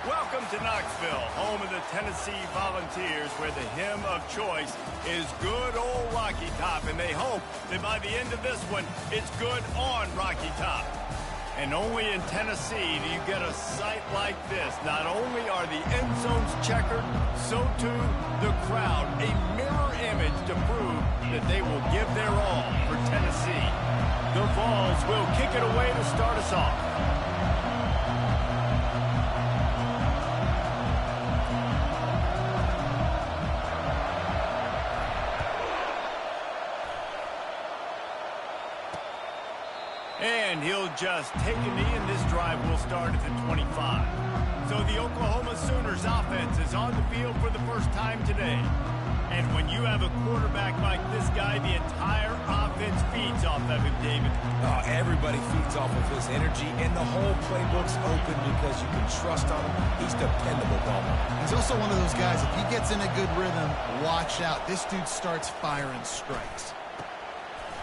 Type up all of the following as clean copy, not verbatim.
Welcome to Knoxville, home of the Tennessee Volunteers, where the hymn of choice is good old Rocky Top, and they hope that by the end of this one, it's good on Rocky Top. And only in Tennessee do you get a sight like this. Not only are the end zones checkered, so too the crowd, a mirror image to prove that they will give their all for Tennessee. The Vols will kick it away to start us off. And he'll just take a knee, and this drive will start at the 25. So the Oklahoma Sooners offense is on the field for the first time today. And when you have a quarterback like this guy, the entire offense feeds off of him, David. Oh, everybody feeds off of his energy, and the whole playbook's open because you can trust on him. He's dependable, Ballman. He's also one of those guys, if he gets in a good rhythm, watch out. This dude starts firing strikes.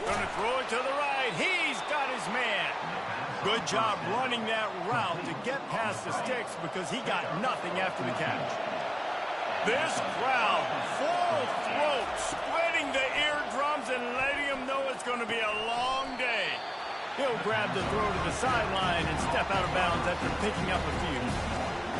Gonna throw it to the right. He's got his man. Good job running that route to get past the sticks because he got nothing after the catch. This crowd, full throat, splitting the eardrums and letting them know it's going to be a long day. He'll grab the throw to the sideline and step out of bounds after picking up a few.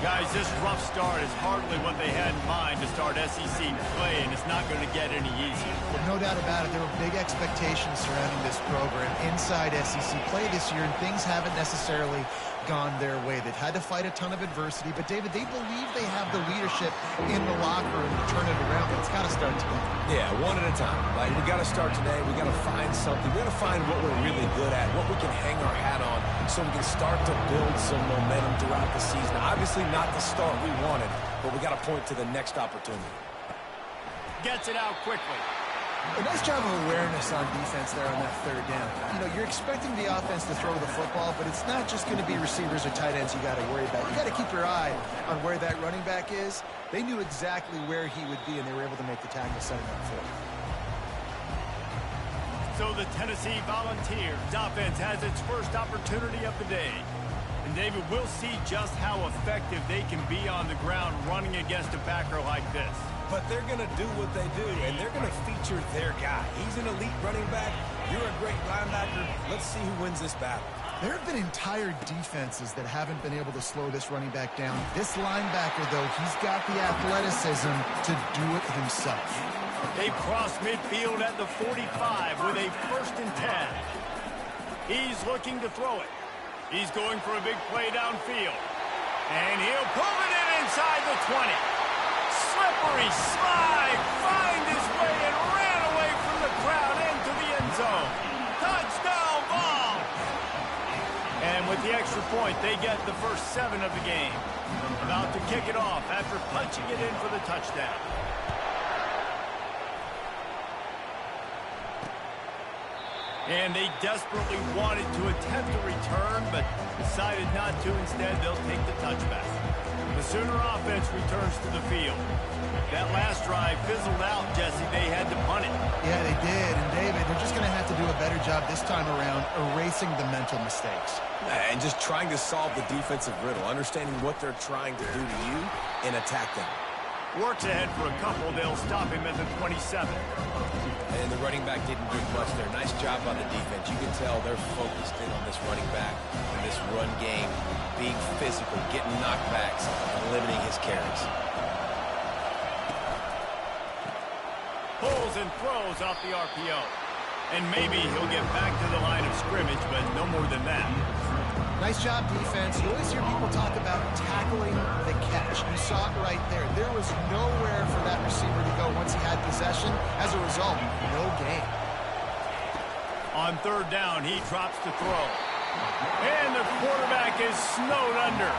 Guys, this rough start is hardly what they had in mind to start SEC play, and it's not going to get any easier. No doubt about it. There were big expectations surrounding this program inside SEC play this year, and things haven't necessarily gone their way. They've had to fight a ton of adversity, but, David, they believe they have the leadership in the locker room to turn it around, but it's got to start today. Yeah, one at a time. Like, we got to start today. We got to find something. We got to find what we're really good at, what we can hang our hat on, so we can start to build some momentum throughout the season. Obviously not the start we wanted, but we got to point to the next opportunity. Gets it out quickly. A nice job of awareness on defense there on that third down. You know, you're expecting the offense to throw the football, but it's not just going to be receivers or tight ends you got to worry about. You got to keep your eye on where that running back is. They knew exactly where he would be, and they were able to make the tackle setting up for him. So the Tennessee Volunteers offense has its first opportunity of the day. And David, we'll see just how effective they can be on the ground running against a backer like this. But they're going to do what they do, and they're going to feature their guy. He's an elite running back. You're a great linebacker. Let's see who wins this battle. There have been entire defenses that haven't been able to slow this running back down. This linebacker, though, he's got the athleticism to do it himself. They cross midfield at the 45 with a 1st and 10. He's looking to throw it. He's going for a big play downfield. And he'll pull it in inside the 20. Slippery slide, find his way and ran away from the crowd into the end zone. Touchdown ball! And with the extra point, they get the first 7 of the game. About to kick it off after punching it in for the touchdown. And they desperately wanted to attempt a return, but decided not to. Instead, they'll take the touchback. The Sooner offense returns to the field. That last drive fizzled out, Jesse. They had to punt it. Yeah, they did. And, David, they're just going to have to do a better job this time around erasing the mental mistakes. And just trying to solve the defensive riddle, understanding what they're trying to do to you and attack them. Works ahead for a couple. They'll stop him at the 27. And the running back didn't do much there. Nice job on the defense. You can tell they're focused in on this running back and this run game, being physical, getting knockbacks, and limiting his carries. Pulls and throws off the RPO. And maybe he'll get back to the line of scrimmage, but no more than that. Nice job, defense. You always hear people talk about tackling the catch. You saw it right there. There was nowhere for that receiver to go once he had possession. As a result, no gain. On 3rd down, he drops to throw. And the quarterback is snowed under.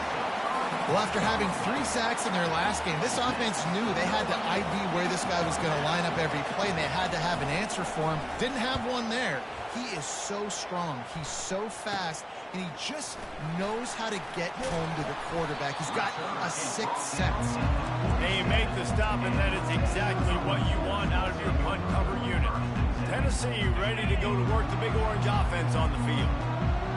Well, after having 3 sacks in their last game, this offense knew they had to ID where this guy was going to line up every play, and they had to have an answer for him. Didn't have one there. He is so strong. He's so fast, and he just knows how to get home to the quarterback. He's got a 6th sense. They make the stop, and that is exactly what you want out of your punt cover unit. Tennessee ready to go to work the Big Orange offense on the field.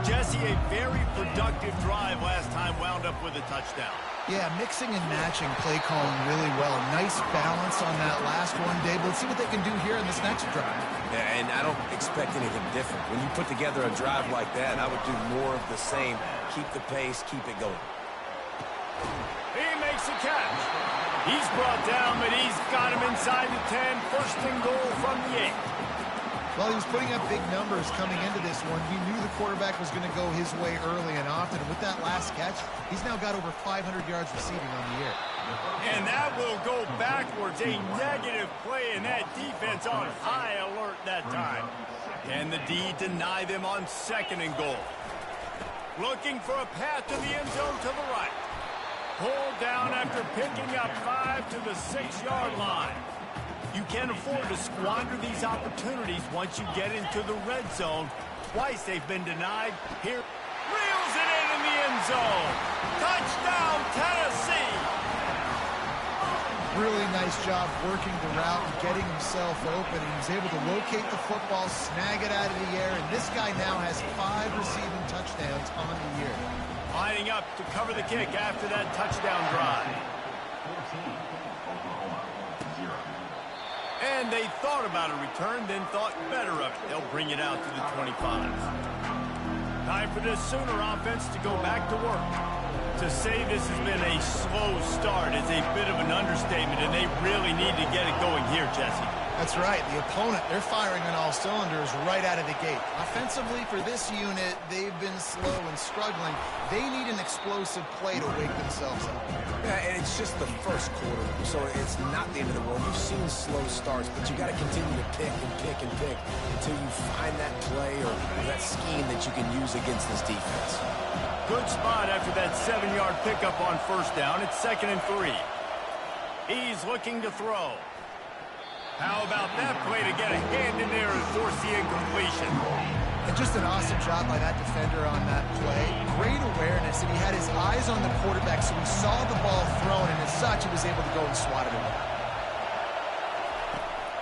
Jesse, a very productive drive last time wound up with a touchdown. Yeah, mixing and matching play calling really well. Nice balance on that last one, Dave. Let's see what they can do here in this next drive. Yeah, and I don't expect anything different. When you put together a drive like that, I would do more of the same. Keep the pace, keep it going. He makes a catch. He's brought down, but he's got him inside the 10. First and goal from the 8. Well, he was putting up big numbers coming into this one. He knew the quarterback was going to go his way early and often. And with that last catch, he's now got over 500 yards receiving on the year. And that will go backwards. A negative play, and that defense on high alert that time. Can the D deny them on second and goal? Looking for a path to the end zone to the right. Pulled down after picking up 5 to the 6-yard line. You can't afford to squander these opportunities once you get into the red zone. Twice they've been denied. Here, reels it in the end zone. Touchdown, Tennessee. Really nice job working the route and getting himself open. He was able to locate the football, snag it out of the air, and this guy now has 5 receiving touchdowns on the year. Lining up to cover the kick after that touchdown drive. And they thought about a return, then thought better of it. They'll bring it out to the 25. Time for this Sooner offense to go back to work. To say this has been a slow start is a bit of an understatement, and they really need to get it going here, Jesse. That's right. The opponent, they're firing on all cylinders right out of the gate. Offensively, for this unit, they've been slow and struggling. They need an explosive play to wake themselves up. Yeah, and it's just the first quarter, so it's not the end of the world. We've seen slow starts, but you got to continue to pick and pick and pick until you find that play or that scheme that you can use against this defense. Good spot after that 7-yard pickup on first down. It's 2nd and 3. He's looking to throw. How about that play to get a hand in there and force the incompletion? And just an awesome job by that defender on that play. Great awareness, and he had his eyes on the quarterback, so he saw the ball thrown, and as such, he was able to go and swat it away.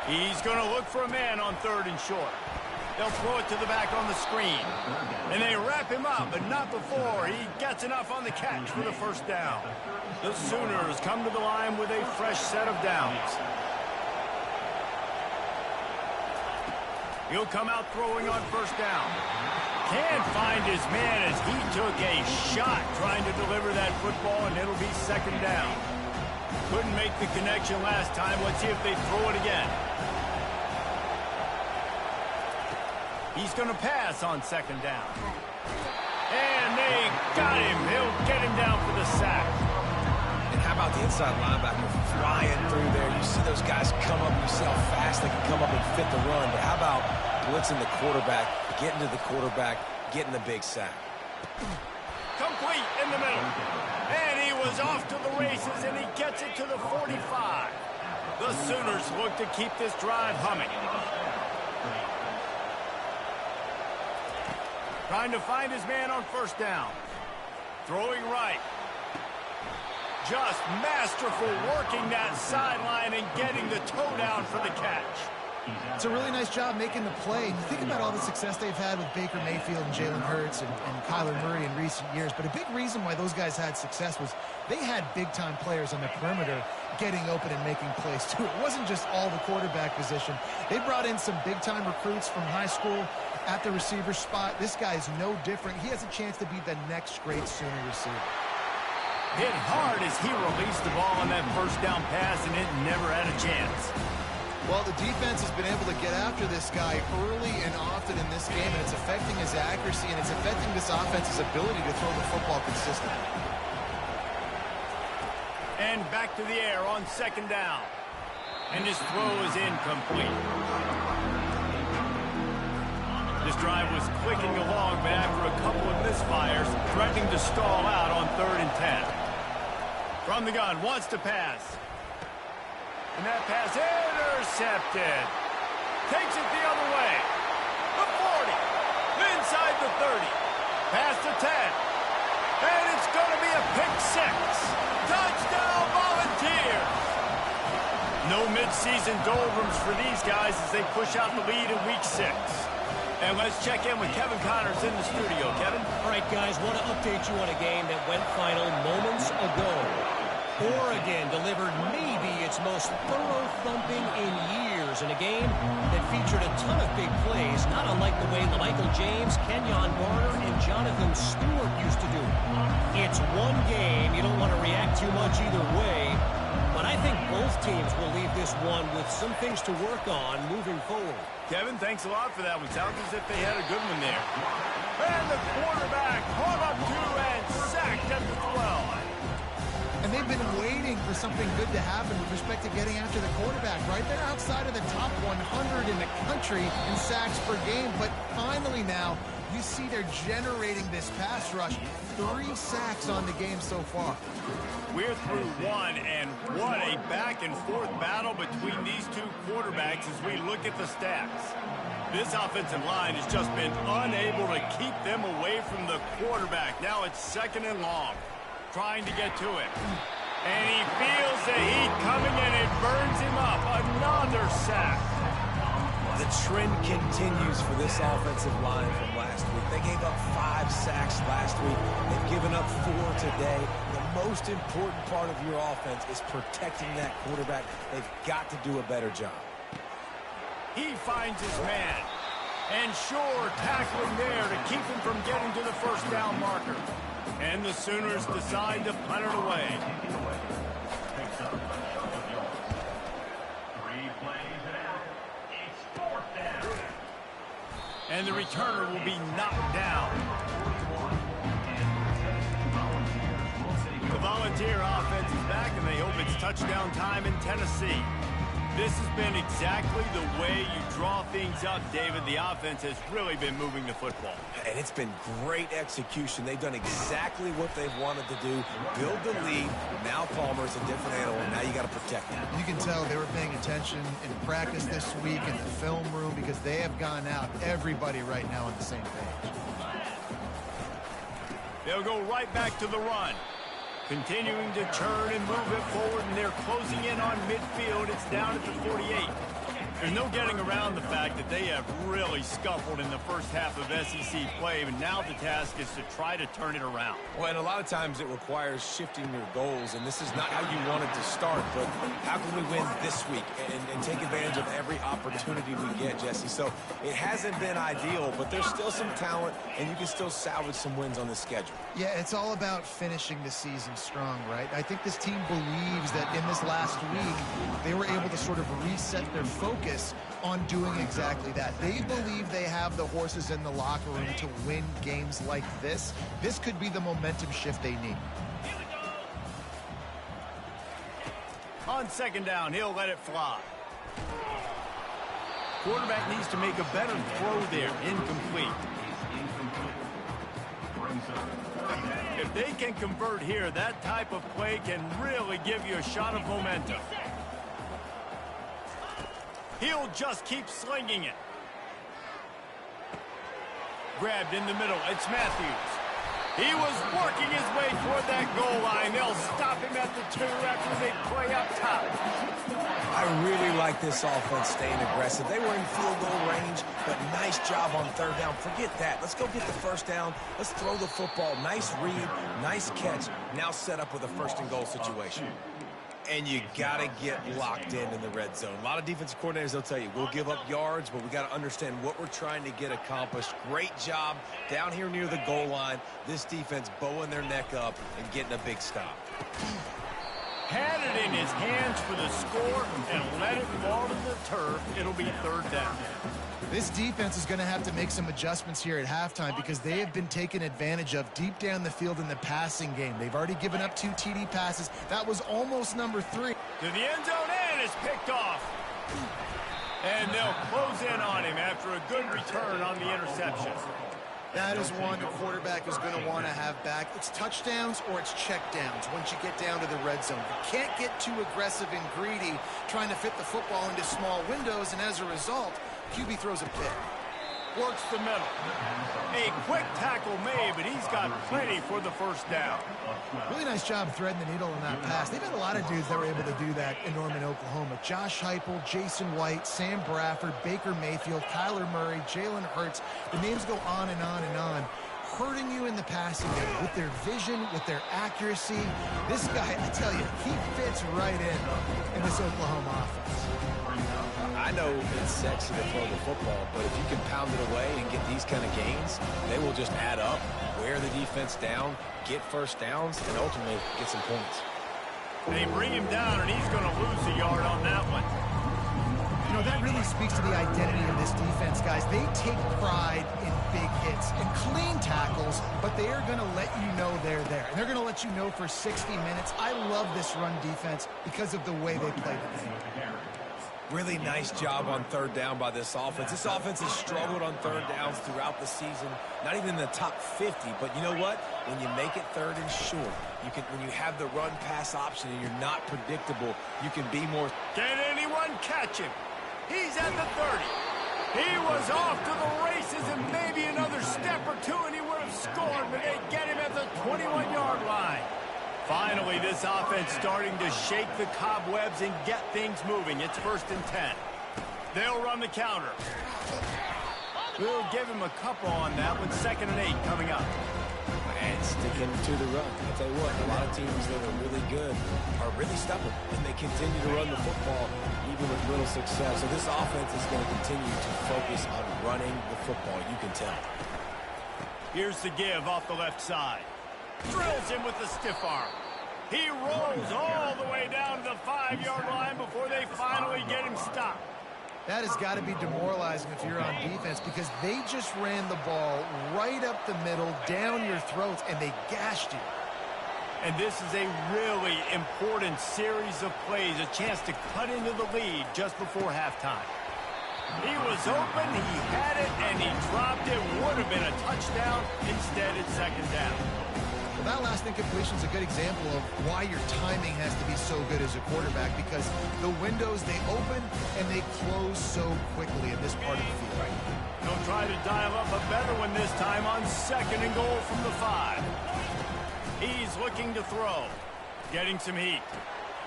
He's going to look for a man on 3rd and short. They'll throw it to the back on the screen. And they wrap him up, but not before he gets enough on the catch for the first down. The Sooners come to the line with a fresh set of downs. He'll come out throwing on first down. Can't find his man as he took a shot trying to deliver that football, and it'll be 2nd down. Couldn't make the connection last time. Let's see if they throw it again. He's going to pass on 2nd down. And they got him. He'll get him down for the sack. And how about the inside linebacker flying through there? You see those guys come up, you see how fast they can come up and fit the run. But how about blitzing the quarterback, getting to the quarterback, getting the big sack? Complete in the middle. And he was off to the races, and he gets it to the 45. The Sooners look to keep this drive humming. Trying to find his man on first down. Throwing right. Just masterful working that sideline and getting the toe down for the catch. It's a really nice job making the play. You think about all the success they've had with Baker Mayfield and Jalen Hurts and Kyler Murray in recent years, but a big reason why those guys had success was they had big-time players on the perimeter getting open and making plays, too. It wasn't just all the quarterback position. They brought in some big-time recruits from high school at the receiver spot. This guy is no different. He has a chance to be the next great Sooner receiver. Hit hard as he released the ball on that first down pass, and it never had a chance. Well, the defense has been able to get after this guy early and often in this game, and it's affecting his accuracy, and it's affecting this offense's ability to throw the football consistently. And back to the air on 2nd down. And his throw is incomplete. This drive was clicking along, but after a couple of misfires, threatening to stall out on 3rd and 10. From the gun, wants to pass. And that pass intercepted. Takes it the other way. The 40. Inside the 30. Past the 10. And it's going to be a pick 6. Touchdown Volunteers. No midseason doldrums for these guys as they push out the lead in week 6. And let's check in with Kevin Connors in the studio. Kevin? All right, guys, want to update you on a game that went final moments ago. Oregon delivered maybe its most thorough thumping in years in a game that featured a ton of big plays, not unlike the way Michael James, Kenyon Barner, and Jonathan Stewart used to do it. It's one game. You don't want to react too much either way, but I think both teams will leave this one with some things to work on moving forward. Kevin, thanks a lot for that one. Sounds as if they had a good one there. And the quarterback caught up to and sacked at the 12. And they've been waiting for something good to happen with respect to getting after the quarterback, right? They're outside of the top 100 in the country in sacks per game, but finally now you see they're generating this pass rush. 3 sacks on the game so far. We're through one, and what a back-and-forth battle between these two quarterbacks as we look at the stats. This offensive line has just been unable to keep them away from the quarterback. Now it's 2nd and long. Trying to get to it. And he feels the heat coming, and it burns him up. Another sack. The trend continues for this offensive line from last week. They gave up 5 sacks last week. They've given up 4 today. The most important part of your offense is protecting that quarterback. They've got to do a better job. He finds his man. And sure, tackling there to keep him from getting to the first down marker. And the Sooners decide to punt it away. And the returner will be knocked down. The Volunteer offense is back, and they hope it's touchdown time in Tennessee. This has been exactly the way you draw things up, David. The offense has really been moving the football. And it's been great execution. They've done exactly what they've wanted to do. Build the lead. Now Palmer's a different animal. Now you got to protect him. You can tell they were paying attention in practice this week in the film room because they have gone out, everybody right now on the same page. They'll go right back to the run. Continuing to turn and move it forward, and they're closing in on midfield. It's down at the 48. There's no getting around the fact that they have really scuffled in the first half of SEC play, and now the task is to try to turn it around. Well, and a lot of times it requires shifting your goals, and this is not how you wanted to start, but how can we win this week and take advantage of every opportunity we get, Jesse? So it hasn't been ideal, but there's still some talent, and you can still salvage some wins on this schedule. Yeah, it's all about finishing the season strong, right? I think this team believes that in this last week, they were able to sort of reset their focus on doing exactly that. They believe they have the horses in the locker room to win games like this. This could be the momentum shift they need. On 2nd down, he'll let it fly. Quarterback needs to make a better throw there. Incomplete. If they can convert here, that type of play can really give you a shot of momentum. He'll just keep slinging it. Grabbed in the middle. It's Matthews. He was working his way toward that goal line. They'll stop him at the 2 after they play up top. I really like this offense staying aggressive. They were in field goal range, but nice job on 3rd down. Forget that. Let's go get the 1st down. Let's throw the football. Nice read, nice catch. Now set up with a 1st and goal situation. And you got to get locked in the red zone. A lot of defensive coordinators, they'll tell you, we'll give up yards, but we got to understand what we're trying to get accomplished. Great job down here near the goal line. This defense bowing their neck up and getting a big stop. Had it in his hands for the score and let it fall to the turf. It'll be 3rd down. This defense is going to have to make some adjustments here at halftime because they have been taken advantage of deep down the field in the passing game. They've already given up 2 TD passes. That was almost number 3. To the end zone, and it's picked off. And they'll close in on him after a good return on the interception. That is one the quarterback is going to want to have back. It's touchdowns or it's checkdowns once you get down to the red zone. You can't get too aggressive and greedy trying to fit the football into small windows, and as a result, QB throws a pick. Works the middle. A quick tackle made, but he's got plenty for the first down. Really nice job threading the needle in that pass. They've had a lot of dudes that were able to do that in Norman, Oklahoma. Josh Heupel, Jason White, Sam Bradford, Baker Mayfield, Kyler Murray, Jalen Hurts. The names go on and on and on. Hurting you in the passing game with their vision, with their accuracy. This guy, I tell you, he fits right in this Oklahoma offense. I know it's sexy to throw the football, but if you can pound it away and get these kind of gains, they will just add up, wear the defense down, get first downs, and ultimately get some points. They bring him down, and he's going to lose a yard on that one. You know, that really speaks to the identity of this defense, guys. They take pride in big hits and clean tackles, but they are going to let you know they're there. And they're going to let you know for 60 minutes. I love this run defense because of the way they play today. Really nice job on third down by this offense. This offense has struggled on third downs throughout the season. Not even in the top 50, but you know what? When you make it third and short, when you have the run-pass option and you're not predictable, you can be more. Can anyone catch him? He's at the 30. He was off to the races and maybe another step or two and he would have scored, but they get him at the 21-yard line. Finally, this offense starting to shake the cobwebs and get things moving. It's 1st and 10. They'll run the counter. We'll give him a couple on that with 2nd and 8 coming up. And sticking to the run. I'll tell you what, a lot of teams that are really good are really stubborn, and they continue to run the football even with little success. So this offense is going to continue to focus on running the football, you can tell. Here's the give off the left side. Drills him with the stiff arm. He rolls all the way down to the 5-yard line before they finally get him stopped. That has got to be demoralizing if you're on defense because they just ran the ball right up the middle, down your throats, and they gashed you. And this is a really important series of plays, a chance to cut into the lead just before halftime. He was open, he had it, and he dropped it. Would have been a touchdown. Instead, it's 2nd down. Well, that last incompletion is a good example of why your timing has to be so good as a quarterback because the windows, they open and they close so quickly in this part of the field. They'll try to dial up a better one this time on 2nd and goal from the 5. He's looking to throw, getting some heat.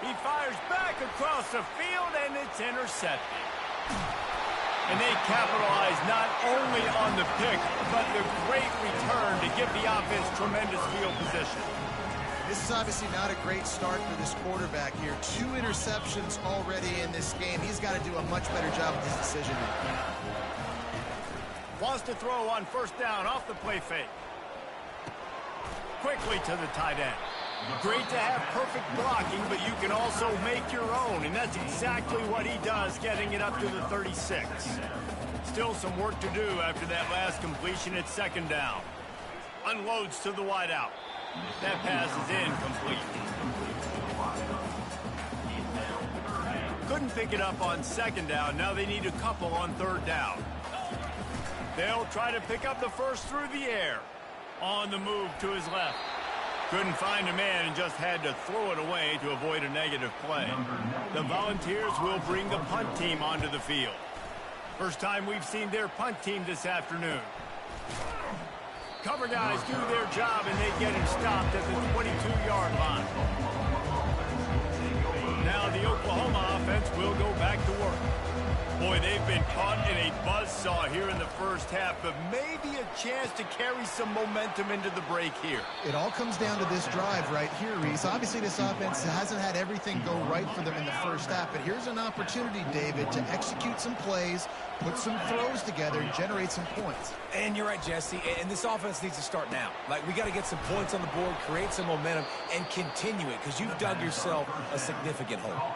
He fires back across the field, and it's intercepted. And they capitalize not only on the pick, but the great return to give the offense tremendous field position. This is obviously not a great start for this quarterback here. 2 interceptions already in this game. He's got to do a much better job with his decision-making. Wants to throw on 1st down off the play fake. Quickly to the tight end. Great to have perfect blocking, but you can also make your own, and that's exactly what he does, getting it up to the 36. Still some work to do after that last completion at 2nd down. Unloads to the wideout. That pass is incomplete. Couldn't pick it up on 2nd down. Now they need a couple on 3rd down. They'll try to pick up the first through the air. On the move to his left. Couldn't find a man and just had to throw it away to avoid a negative play. The Volunteers will bring the punt team onto the field. First time we've seen their punt team this afternoon. Cover guys do their job and they get him stopped at the 22-yard line. Now the Oklahoma offense will go back to work. Boy, they've been caught in a buzzsaw here in the first half, but maybe a chance to carry some momentum into the break here. It all comes down to this drive right here, Reese. Obviously, this offense hasn't had everything go right for them in the first half, but here's an opportunity, David, to execute some plays, put some throws together, and generate some points. And you're right, Jesse, and this offense needs to start now. Like, we got to get some points on the board, create some momentum, and continue it, because you've dug yourself a significant hole.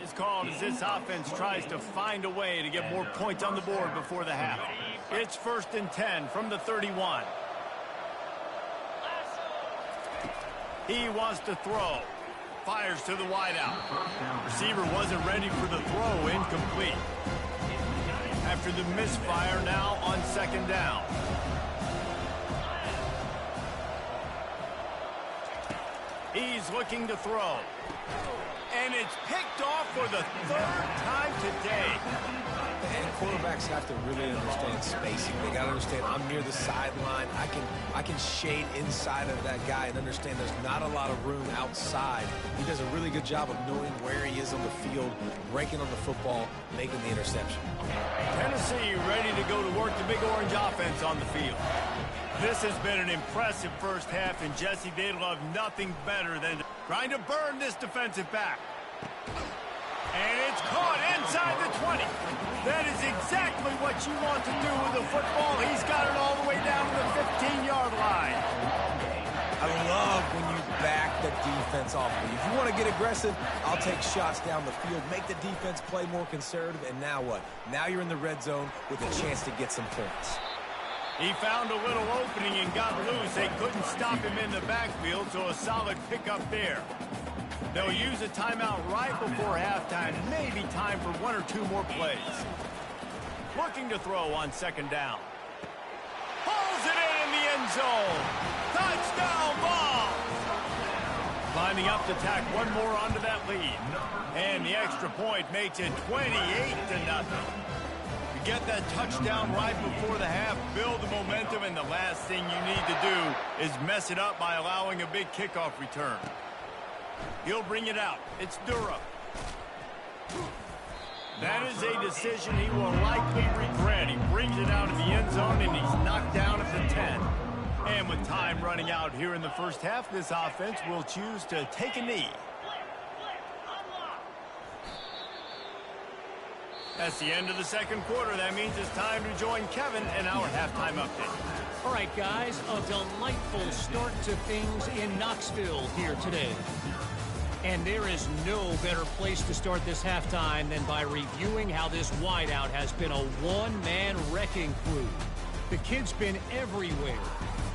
is called as this offense tries to find a way to get more points on the board before the half. It's 1st and 10 from the 31. He wants to throw. Fires to the wideout. Receiver wasn't ready for the throw. Incomplete. After the misfire, now on 2nd down. He's looking to throw. And it's picked off for the 3rd time today. And quarterbacks have to really understand spacing. They got to understand I'm near the sideline. I can shade inside of that guy and understand there's not a lot of room outside. He does a really good job of knowing where he is on the field, breaking on the football, making the interception. Tennessee ready to go to work the Big Orange offense on the field. This has been an impressive first half, and Jesse, they love nothing better than trying to burn this defensive back. And it's caught inside the 20. That is exactly what you want to do with the football. He's got it all the way down to the 15-yard line. I love when you back the defense off. If you want to get aggressive, I'll take shots down the field, make the defense play more conservative, and now what? Now you're in the red zone with a chance to get some points. He found a little opening and got loose. They couldn't stop him in the backfield, so a solid pickup there. They'll use a timeout right before halftime. Maybe time for 1 or 2 more plays. Looking to throw on 2nd down. Pulls it in the end zone. Touchdown ball. Lining up to tack one more onto that lead. And the extra point makes it 28-0. Get that touchdown right before the half, build the momentum, and the last thing you need to do is mess it up by allowing a big kickoff return. He'll bring it out. It's Durham. That is a decision he will likely regret. He brings it out of the end zone, and he's knocked down at the 10. And with time running out here in the first half, this offense will choose to take a knee. That's the end of the 2nd quarter. That means it's time to join Kevin in our halftime update. All right, guys, a delightful start to things in Knoxville here today. And there is no better place to start this halftime than by reviewing how this wideout has been a one-man wrecking crew. The kid's been everywhere,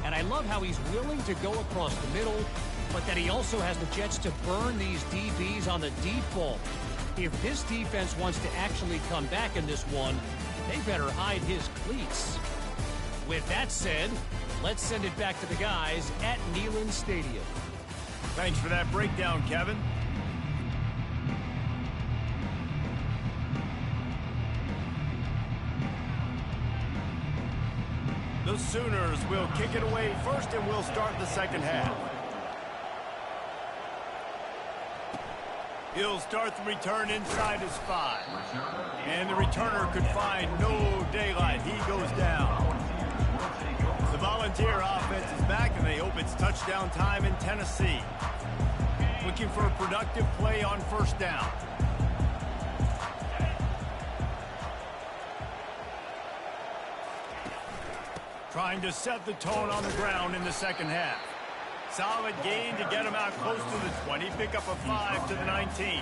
and I love how he's willing to go across the middle, but that he also has the jets to burn these DBs on the deep ball. If this defense wants to actually come back in this one, they better hide his cleats. With that said, let's send it back to the guys at Neyland Stadium. Thanks for that breakdown, Kevin. The Sooners will kick it away first, and we'll start the 2nd half. He'll start the return inside his 5. And the returner could find no daylight. He goes down. The Volunteer offense is back, and they hope it's touchdown time in Tennessee. Looking for a productive play on 1st down. Trying to set the tone on the ground in the 2nd half. Solid gain to get him out close to the 20. Pick up a 5 to the 19.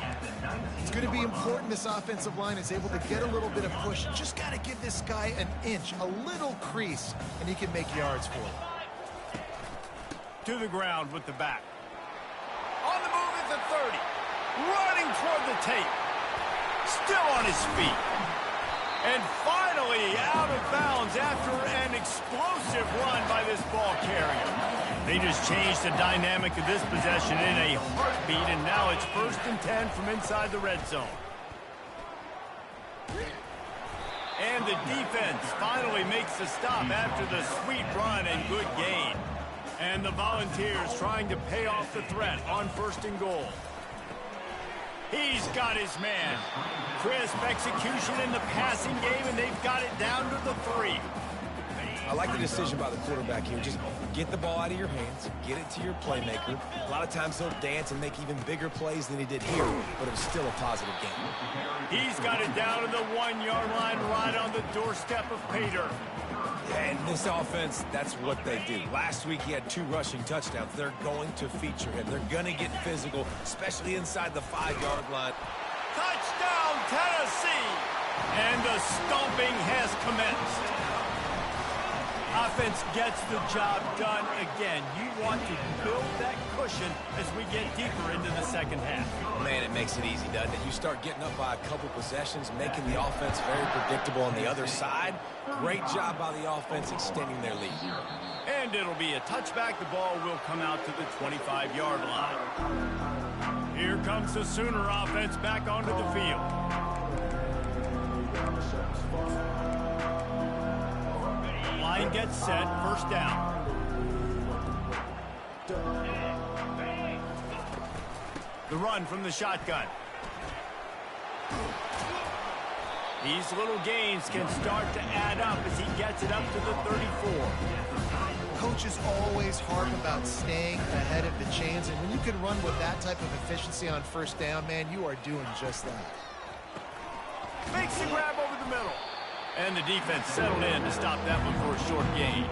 It's going to be important this offensive line is able to get a little bit of push. Just got to give this guy an inch, a little crease, and he can make yards for it. To the ground with the back. On the move at the 30. Running toward the tape. Still on his feet. And finally out of bounds after an explosive run by this ball carrier. They just changed the dynamic of this possession in a heartbeat, and now it's 1st and 10 from inside the red zone. And the defense finally makes the stop after the sweet run and good gain. And the Volunteers trying to pay off the threat on 1st and goal. He's got his man. Crisp execution in the passing game, and they've got it down to the 3. I like the decision by the quarterback here. Just get the ball out of your hands, get it to your playmaker. A lot of times he'll dance and make even bigger plays than he did here, but it was still a positive game. He's got it down to the 1-yard line right on the doorstep of Pater. And this offense, that's what they do. Last week he had 2 rushing touchdowns. They're going to feature him. They're going to get physical, especially inside the 5-yard line. Touchdown, Tennessee! And the stomping has commenced. Offense gets the job done again. You want to build that cushion as we get deeper into the second half. Man, it makes it easy, doesn't it? You start getting up by a couple possessions, making the offense very predictable on the other side. Great job by the offense extending their lead. And it'll be a touchback. The ball will come out to the 25-yard line. Here comes the Sooner offense back onto the field. Line gets set, first down. The run from the shotgun. These little gains can start to add up as he gets it up to the 34. Coaches always harp about staying ahead of the chains, and when you can run with that type of efficiency on first down, man, you are doing just that. Makes the grab over the middle. And the defense settled in to stop that one for a short gain.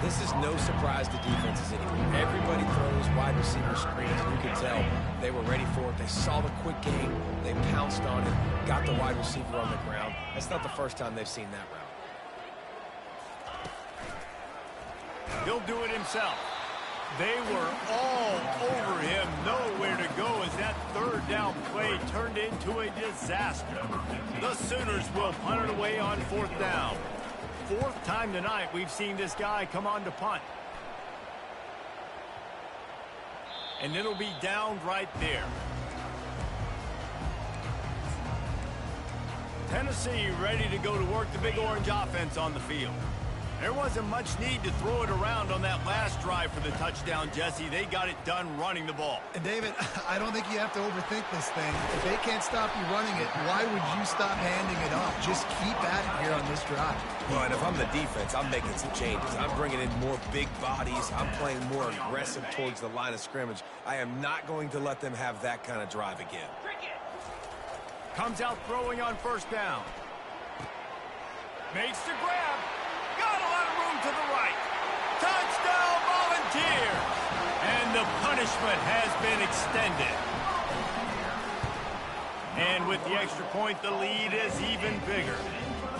This is no surprise to defenses anymore. Everybody throws wide receiver screens, and you can tell they were ready for it. They saw the quick game. They pounced on it, got the wide receiver on the ground. That's not the first time they've seen that route. He'll do it himself. They were all over him, nowhere to go as that third down play turned into a disaster. The Sooners will punt it away on fourth down. 4th time tonight we've seen this guy come on to punt. And it'll be down right there. Tennessee ready to go to work the Big Orange offense on the field. There wasn't much need to throw it around on that last drive for the touchdown, Jesse. They got it done running the ball. And David, I don't think you have to overthink this thing. If they can't stop you running it, why would you stop handing it off? Just keep at it here on this drive. Well, and if I'm the defense, I'm making some changes. I'm bringing in more big bodies. I'm playing more aggressive towards the line of scrimmage. I am not going to let them have that kind of drive again. Comes out throwing on first down. Makes the grab. Got a lot of room to the right. Touchdown, Volunteers! And the punishment has been extended. And with the extra point, the lead is even bigger.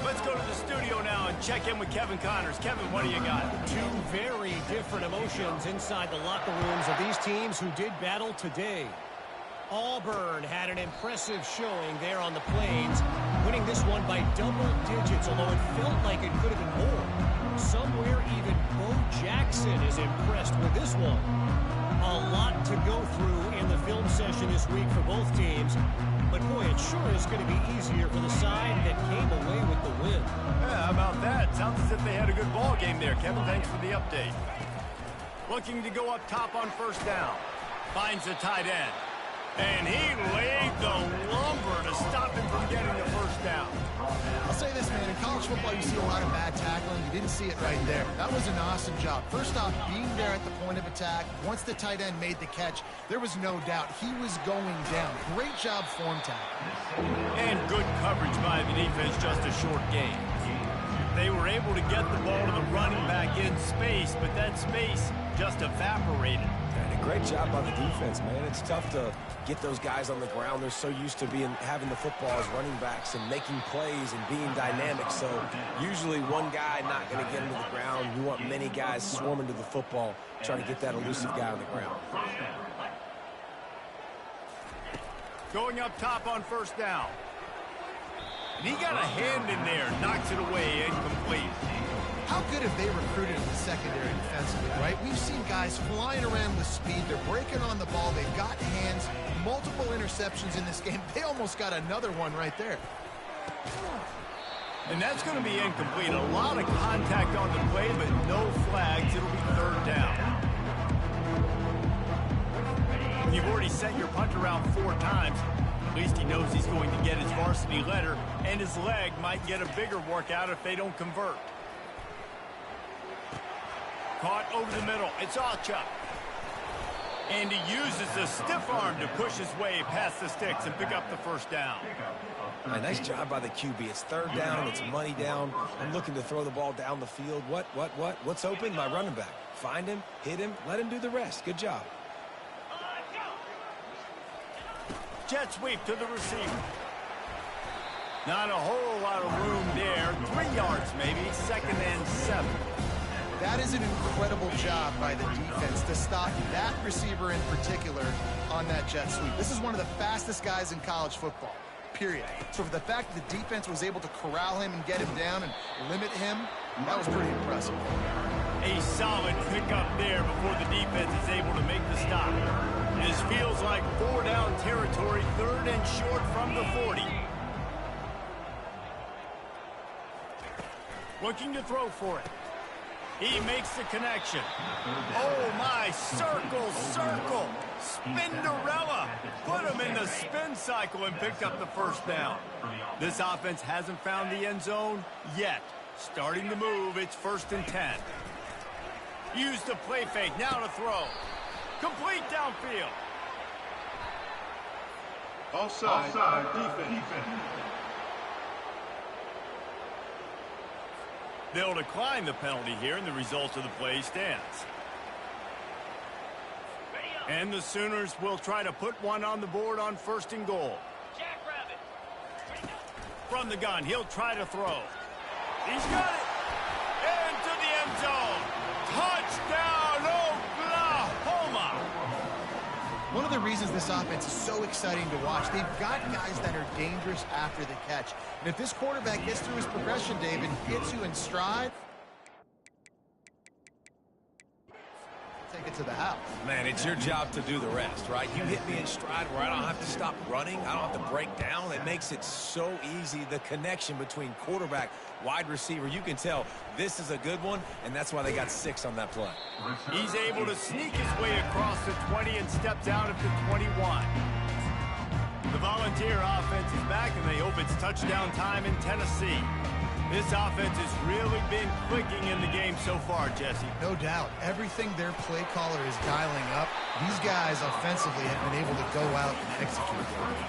Let's go to the studio now and check in with Kevin Connors. Kevin, what do you got? 2 very different emotions inside the locker rooms of these teams who did battle today. Auburn had an impressive showing there on the Plains, winning this one by double digits, although it felt like it could have been more. Somewhere even Bo Jackson is impressed with this one. A lot to go through in the film session this week for both teams, but boy, it sure is going to be easier for the side that came away with the win. Yeah, how about that? Sounds as if they had a good ball game there. Kevin, thanks for the update. Looking to go up top on first down. Finds the tight end. And he laid the lumber to stop him from getting the first down. I'll say this, man. In college football, you see a lot of bad tackling. You didn't see it right there. That was an awesome job. First off, being there at the point of attack. Once the tight end made the catch, there was no doubt he was going down. Great job form tackle. And good coverage by the defense, just a short gain. They were able to get the ball to the running back in space, but that space just evaporated. And a great job by the defense, man. It's tough to get those guys on the ground. They're so used to having the football as running backs and making plays and being dynamic. So usually one guy not going to get him to the ground. You want many guys swarming to the football, trying to get that elusive guy on the ground. Going up top on first down. And he got a hand in there, knocks it away, incomplete. How good have they recruited in the secondary defensively, right? We've seen guys flying around with speed. They're breaking on the ball. They've got hands. Multiple interceptions in this game. They almost got another one right there. And that's going to be incomplete. A lot of contact on the play, but no flags. It'll be third down. You've already sent your punter around 4 times. At least he knows he's going to get his varsity letter, and his leg might get a bigger workout if they don't convert. Caught over the middle. It's Ncaa. And he uses the stiff arm to push his way past the sticks and pick up the first down. All right, nice job by the QB. It's third down. It's money down. I'm looking to throw the ball down the field. What's open? My running back. Find him, hit him, let him do the rest. Good job. Jet sweep to the receiver. Not a whole lot of room there. 3 yards maybe. 2nd and 7. That is an incredible job by the defense to stop that receiver in particular on that jet sweep. This is one of the fastest guys in college football, period. So for the fact that the defense was able to corral him and get him down and limit him, that was pretty impressive. A solid pickup there before the defense is able to make the stop. This feels like 4-down territory, 3rd and short from the 40. Looking to throw for it. He makes the connection. Oh, my. Circle, circle. Spinderella. Put him in the spin cycle and picked up the first down. This offense hasn't found the end zone yet. Starting to move. It's 1st and 10. Use the play fake. Now to throw. Complete downfield. Offside defense. They'll decline the penalty here, and the result of the play stands. And the Sooners will try to put one on the board on 1st and goal. From the gun, he'll try to throw. He's got it. Into the end zone. Touchdown, Oklahoma. One of the reasons this offense is so exciting to watch, they've got guys that are dangerous after the catch. And if this quarterback gets through his progression, David, hits you in stride, take it to the house. Man, it's your job to do the rest, right? You hit me in stride where I don't have to stop running. I don't have to break down. It makes it so easy. The connection between quarterback, wide receiver, you can tell this is a good one, and that's why they got 6 on that play. He's able to sneak his way across the 20 and steps out of the 21. The Volunteer offense is back, and they hope it's touchdown time in Tennessee. This offense has really been clicking in the game so far, Jesse. No doubt. Everything their play caller is dialing up, these guys offensively have been able to go out and execute.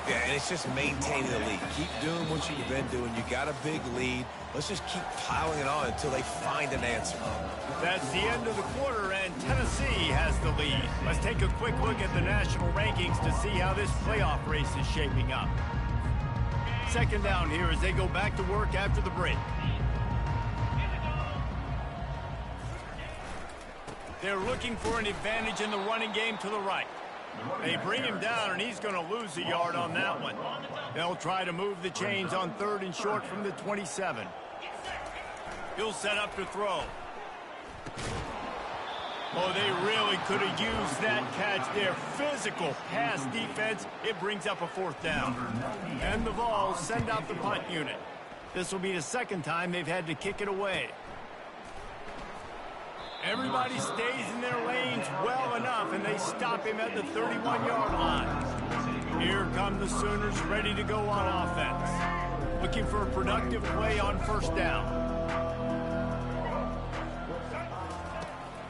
Yeah, and it's just maintaining the lead. Keep doing what you've been doing. You got a big lead. Let's just keep piling it on until they find an answer. That's the end of the quarter, and Tennessee has the lead. Let's take a quick look at the national rankings to see how this playoff race is shaping up. 2nd down here as they go back to work after the break. They're looking for an advantage in the running game to the right. They bring him down, and he's going to lose a yard on that one. They'll try to move the chains on 3rd and short from the 27. He'll set up to throw. Oh, they really could have used that catch there. Physical pass defense. It brings up a 4th down. And the Vols send out the punt unit. This will be the 2nd time they've had to kick it away. Everybody stays in their lanes well enough, and they stop him at the 31-yard line. Here come the Sooners ready to go on offense. Looking for a productive play on 1st down.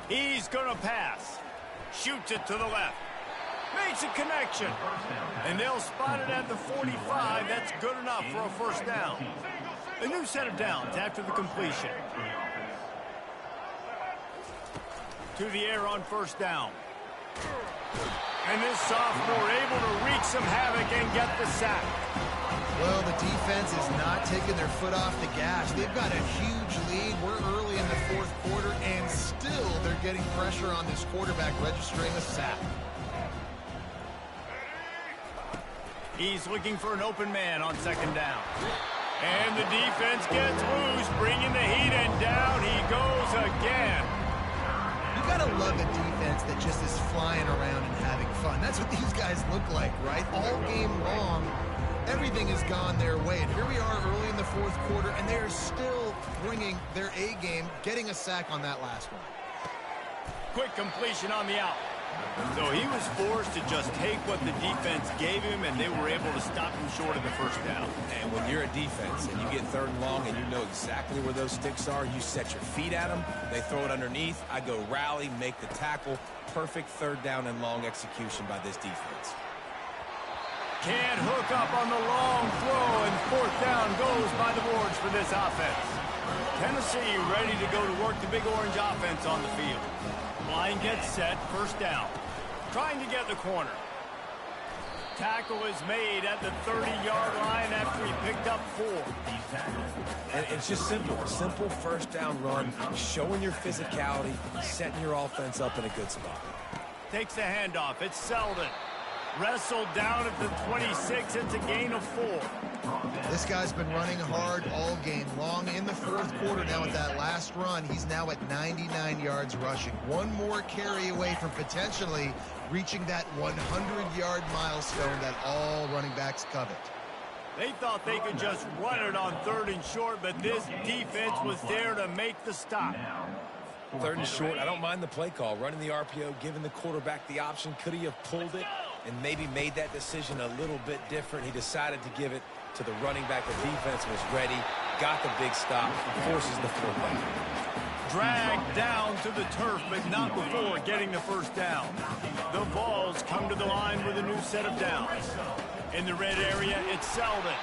He's going to pass. Shoots it to the left. Makes a connection. And they'll spot it at the 45. That's good enough for a 1st down. A new set of downs after the completion. To the air on 1st down. And this sophomore able to wreak some havoc and get the sack. Well, the defense is not taking their foot off the gas. They've got a huge lead. We're early in the 4th quarter, and still they're getting pressure on this quarterback, registering a sack. He's looking for an open man on 2nd down. And the defense gets loose, bringing the heat, and down he goes again. You gotta love a defense that just is flying around and having fun. That's what these guys look like, right? All game long, everything has gone their way. And here we are early in the 4th quarter, and they are still bringing their A game, getting a sack on that last one. Quick completion on the out. So he was forced to just take what the defense gave him, and they were able to stop him short of the first down. And when you're a defense and you get 3rd and long and you know exactly where those sticks are, you set your feet at them, they throw it underneath, I go rally, make the tackle. Perfect 3rd down and long execution by this defense. Can't hook up on the long throw, and 4th down goes by the boards for this offense. Tennessee ready to go to work the Big Orange offense on the field. Line gets set, 1st down. Trying to get the corner. Tackle is made at the 30-yard line after he picked up 4. And it's just simple. A simple 1st down run, showing your physicality, setting your offense up in a good spot. Takes the handoff. It's Selden. Wrestled down at the 26. It's a gain of 4. This guy's been running hard all game long. In the 4th quarter now with that last run, he's now at 99 yards rushing. One more carry away from potentially reaching that 100-yard milestone that all running backs covet. They thought they could just run it on 3rd and short, but this defense was there to make the stop. 3rd and short, I don't mind the play call. Running the RPO, giving the quarterback the option. Could he have pulled it and maybe made that decision a little bit different? He decided to give it to the running back. The defense was ready, got the big stop, forces the 4th down. Dragged down to the turf, but not before getting the 1st down. The Vols come to the line with a new set of downs. In the red area, it's Selden.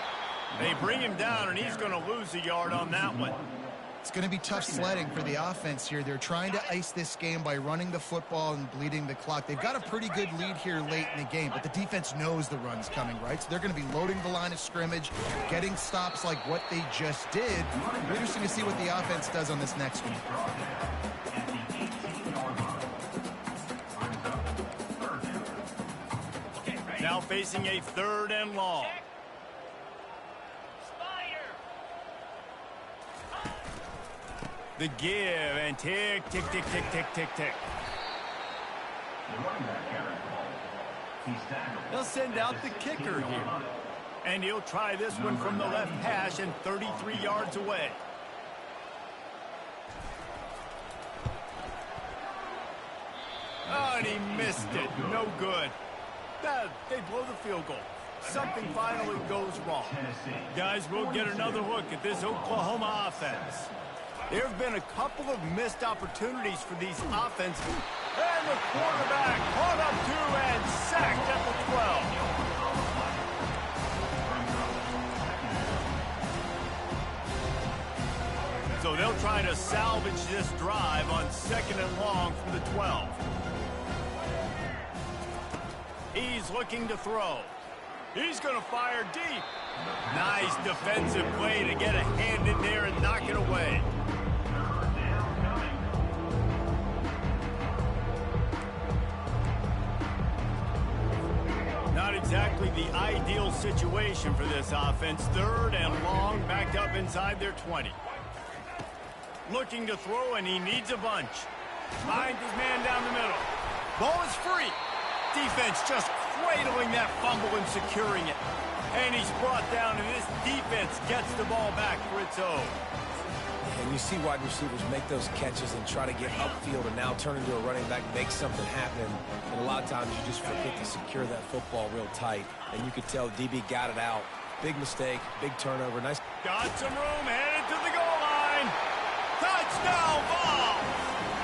They bring him down, and he's going to lose a yard on that one. It's going to be tough sledding for the offense here. They're trying to ice this game by running the football and bleeding the clock. They've got a pretty good lead here late in the game, but the defense knows the run's coming, right? So they're going to be loading the line of scrimmage, getting stops like what they just did. It'll be interesting to see what the offense does on this next one. Now facing a 3rd and long. The give, and tick, tick, tick, tick, tick, tick, tick. They'll send out the kicker here. And he'll try this one from the left hash and 33 yards away. Oh, and he missed it. No good. They blow the field goal. Something finally goes wrong. Guys, we'll get another look at this Oklahoma offense. There have been a couple of missed opportunities for these offenses. And the quarterback caught up to and sacked at the 12. So they'll try to salvage this drive on 2nd and long from the 12. He's looking to throw. He's going to fire deep. Nice defensive play to get a hand in there and knock it away. Not exactly the ideal situation for this offense. 3rd and long, backed up inside their 20. Looking to throw, and he needs a bunch. Finds his man down the middle. Ball is free. Defense just cradling that fumble and securing it. And he's brought down, and this defense gets the ball back for its own. And you see wide receivers make those catches and try to get upfield and now turn into a running back, make something happen. And a lot of times you just forget to secure that football real tight. And you could tell DB got it out. Big mistake, big turnover. Nice. Got some room, headed to the goal line. Touchdown ball!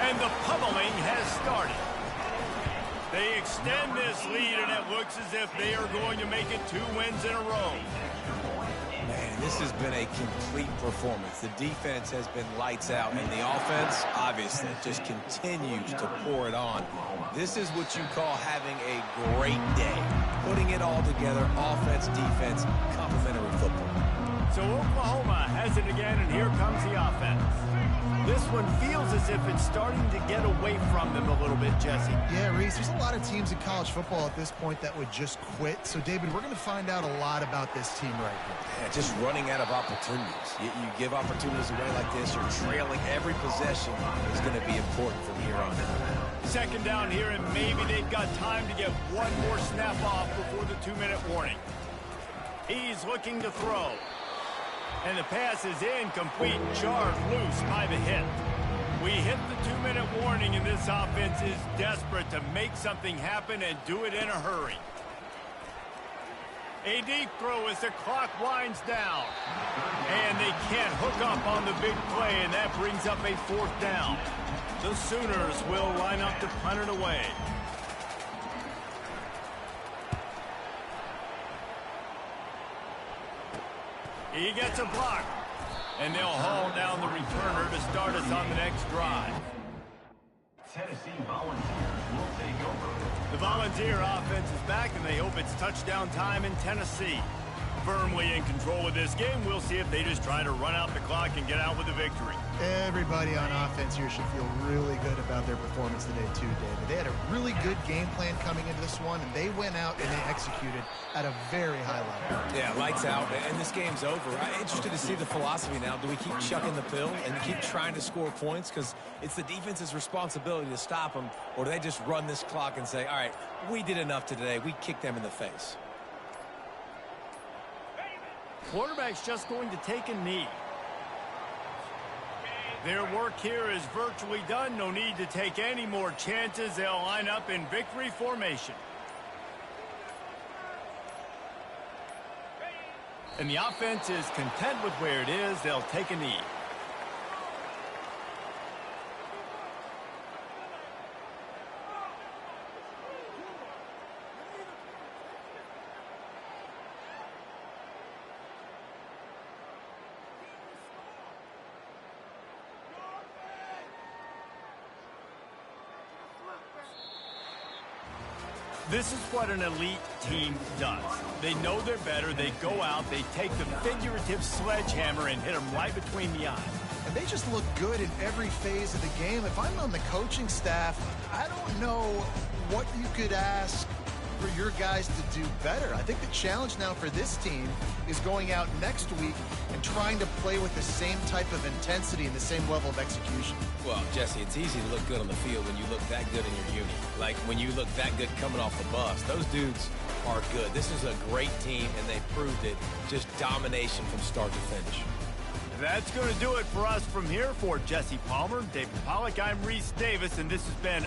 And the pummeling has started. They extend this lead, and it looks as if they are going to make it 2 wins in a row. Man, this has been a complete performance. The defense has been lights out, and the offense, obviously, just continues to pour it on. This is what you call having a great day. Putting it all together, offense, defense, complementary football. So Oklahoma has it again, and here comes the offense. This one feels as if it's starting to get away from them a little bit, Jesse. Yeah, Reese, there's a lot of teams in college football at this point that would just quit. So, David, we're going to find out a lot about this team right here. Yeah, just running out of opportunities. You give opportunities away like this, you're trailing every possession is going to be important from here on out. 2nd down here, and maybe they've got time to get one more snap off before the 2-minute warning. He's looking to throw. And the pass is incomplete, jarred loose by the hit. We hit the 2-minute warning, and this offense is desperate to make something happen and do it in a hurry. A deep throw as the clock winds down. And they can't hook up on the big play, and that brings up a 4th down. The Sooners will line up to punt it away. He gets a block. And they'll haul down the returner to start us on the next drive. Tennessee Volunteers will take over. The Volunteer offense is back, and they hope it's touchdown time in Tennessee. Firmly in control of this game, we'll see if they just try to run out the clock and get out with a victory. Everybody on offense here should feel really good about their performance today too, David. They had a really good game plan coming into this one, and they went out and they executed at a very high level. Yeah, lights out, and this game's over. I'm interested to see the philosophy now. Do we keep chucking the pill and keep trying to score points because it's the defense's responsibility to stop them, or do they just run this clock and say, all right, we did enough today, we kicked them in the face? Quarterback's just going to take a knee. Their work here is virtually done. No need to take any more chances. They'll line up in victory formation. And the offense is content with where it is. They'll take a knee. This is what an elite team does. They know they're better. They go out, they take the figurative sledgehammer and hit them right between the eyes. And they just look good in every phase of the game. If I'm on the coaching staff, I don't know what you could ask for your guys to do better. I think the challenge now for this team is going out next week and trying to play with the same type of intensity and the same level of execution. Well, Jesse, it's easy to look good on the field when you look that good in your uni. Like when you look that good coming off the bus. Those dudes are good. This is a great team, and they proved it. Just domination from start to finish. That's going to do it for us from here. For Jesse Palmer, David Pollack, I'm Reese Davis, and this has been